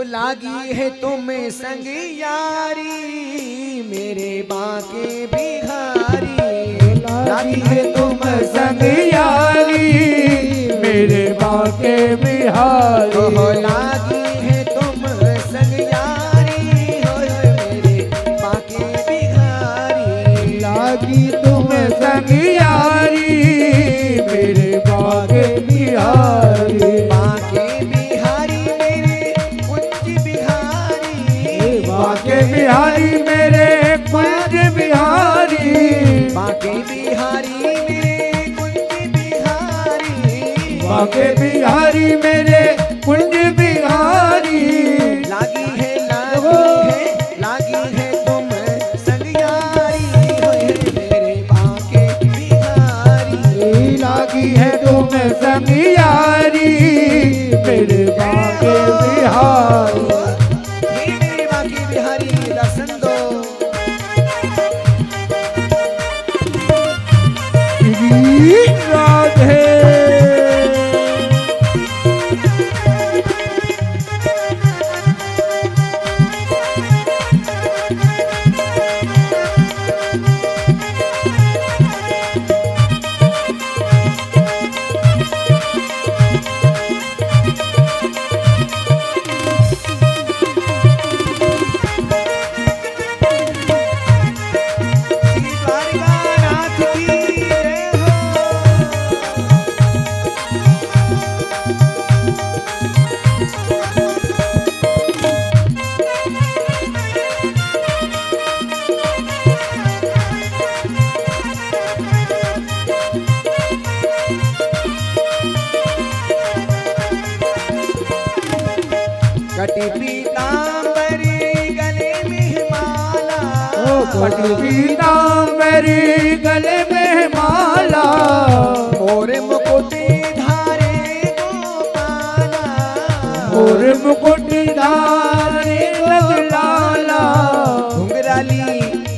लागी है तुम्हें संग यारी मेरे बाके बिहारी। लागी है तुम संग यारी मेरे बाके बिहारी। हो लागी है तुम संग यारी हो मेरे बाके बिहारी। लागी तुम संग यारी मेरे बाके बिहारी। बाके बिहारी मेरे कुंज बिहारी। बाके बिहारी मेरे कुंज बिहारी। बाके बिहारी मेरे कुंज बिहारी। बाके बिहारी मेरे कुंज बिहारी। लागी है तुम संग यारी हो मेरे बाके बिहारी। लागी है तुम संग यारी मेरे बाके बिहारी। हे मेरे बाके बिहारी दर्शन दो। राधे द्वारकानाथ की जय हो। कटी पीतांबरी गले में माला। कटी पीतांबरी गले में माला। मोर मुकुट धारे गोपाला। और मुकुट धारे लाला। घुंघराली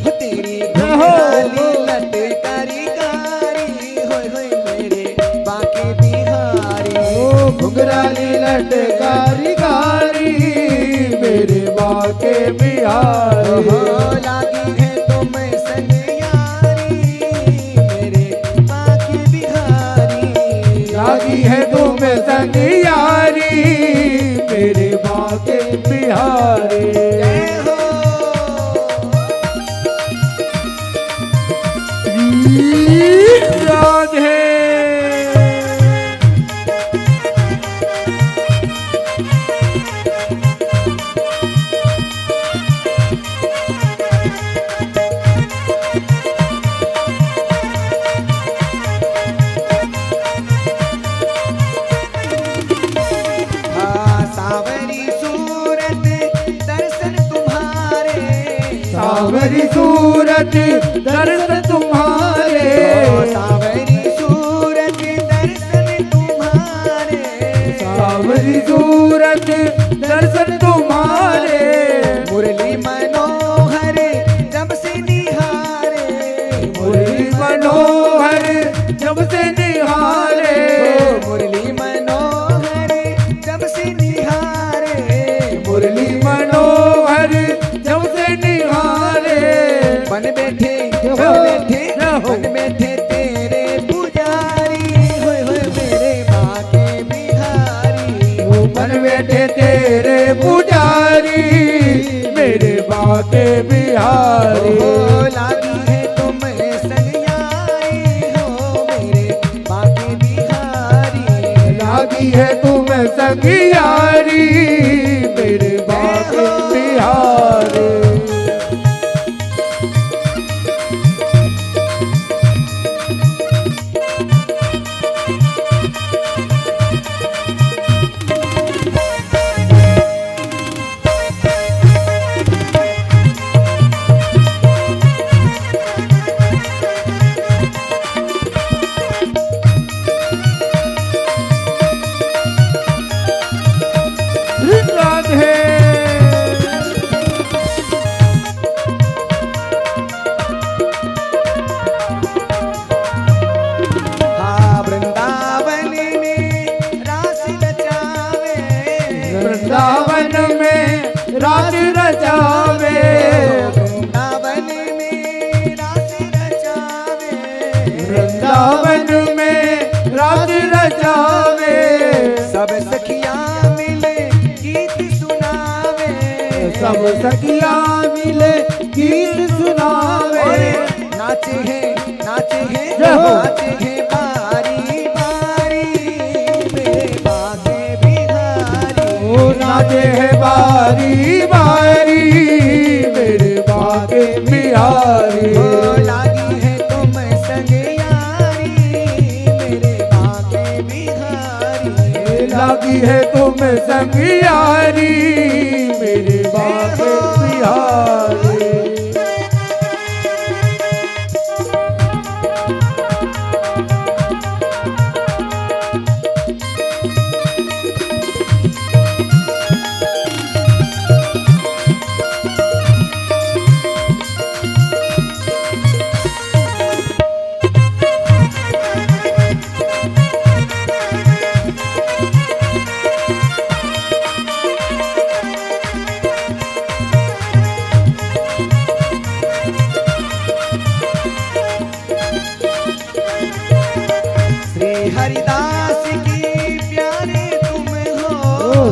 हो तेरी घुंघराली लटकारी कारी होय होय मेरे बाके बिहारी। ओ घुंघराली लटकारी कारी मेरे बाके बिहारी। हो लागी है तुम संग यारी मेरे बाके बिहारी। लागी है तुम संग यारी मेरे बाके बिहारी। जय हो। राधे सावरी सूरत दर्शन तुम्हारे। सावरी सूरत दर्शन तुम्हारे। सावरी सूरत दर्शन तुम्हारे। सावरी सूरत दर्शन तुम्हारे। मुरली मनोहर जब से निहारे। मुरली मनोहर जब से निहारे। मुरली मनोहर जब से निहारे। मुरली मनोहर जब से निहारे। बन बैठे बन बैठे तेरे पुजारी होय होय मेरे बाके बिहारी। बन बैठे तेरे पुजारी रास रचावे, वृंदावन में रास रचावे, वृंदावन में रास रचावे। सब सखियां मिले गीत सुनावे, सब सखियां मिले गीत सुनावे। नाचे हैं जय हो। नाचे हैं बारी बारी मेरे बाके बिहारी। ओ नाचे है बारी बारी मेरे बाके बिहारी। ओ लागी है तुम संग यारी मेरे बाके बिहारी। लागी है तुम संग यारी मेरे बाके बिहारी। हरिदास की प्यारे तुम हो,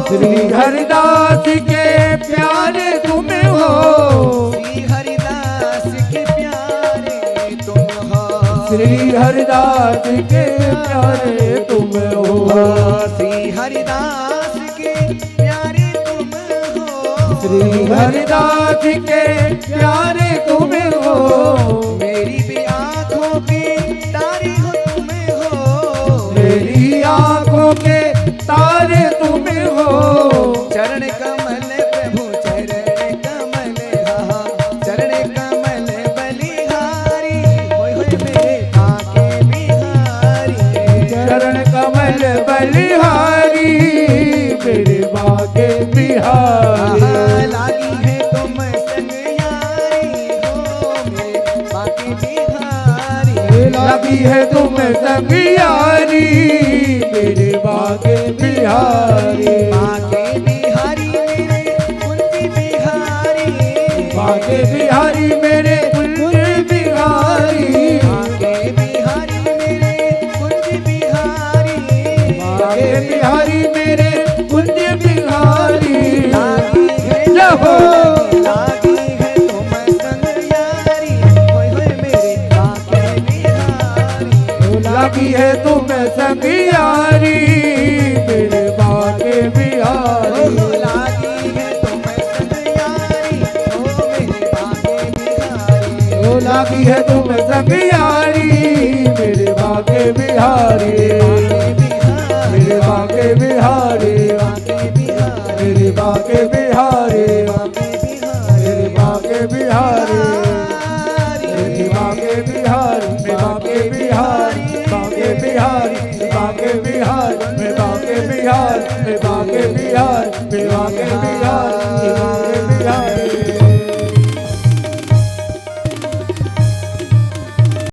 श्री हरिदास के प्यारे तुम हो। श्री हरिदास के प्यारे तुम हो, श्री हरिदास के प्यारे तुम हो। श्री हरिदास के प्यारे तुम हो, श्री हरिदास के प्यारे तुम हो। मेरी भी आंखों की तारी हो तुम हो, मेरी आंखों के तारे तुम हो। चरण कमल प्रभु चरण कमल हा, चरण कमल बलिहारी होय होय मेरे बाके बिहारी। चरण कमल बलिहारी मेरे बाके बिहारी। लागी है तुम संग यारी हो मेरे बाके बिहारी। लगी है तुम संग यारी मेरे बाके बिहारी। बाके बिहारी मेरे कुंज बिहारी, बाके बिहारी मेरे कुंज बिहारी। बाके बिहारी मेरे कुंज बिहारी। बाके बिहारी मेरे कुंज बिहारी। लागी है जहो। लागी है तुम संग यारी होय होय मेरे बाके बिहारी। लगी है तुम संग यारी मेरे बाके बिहारी। लागी है तुम संग यारी हो मेरे बाके बिहारी। ओ लगी है तुम संग यारी मेरे बाके बिहारी। मेरे बाके बिहारी। मेरे बाके बिहारी। मेरे बाके बिहारी। मेरे बाके बिहारी। मेरे बाके बिहारी। बाके बिहारी। बाके बिहारी। मेरे बाके बिहारी। मेरे बाके बिहारी। मेरे बाके बिहारी।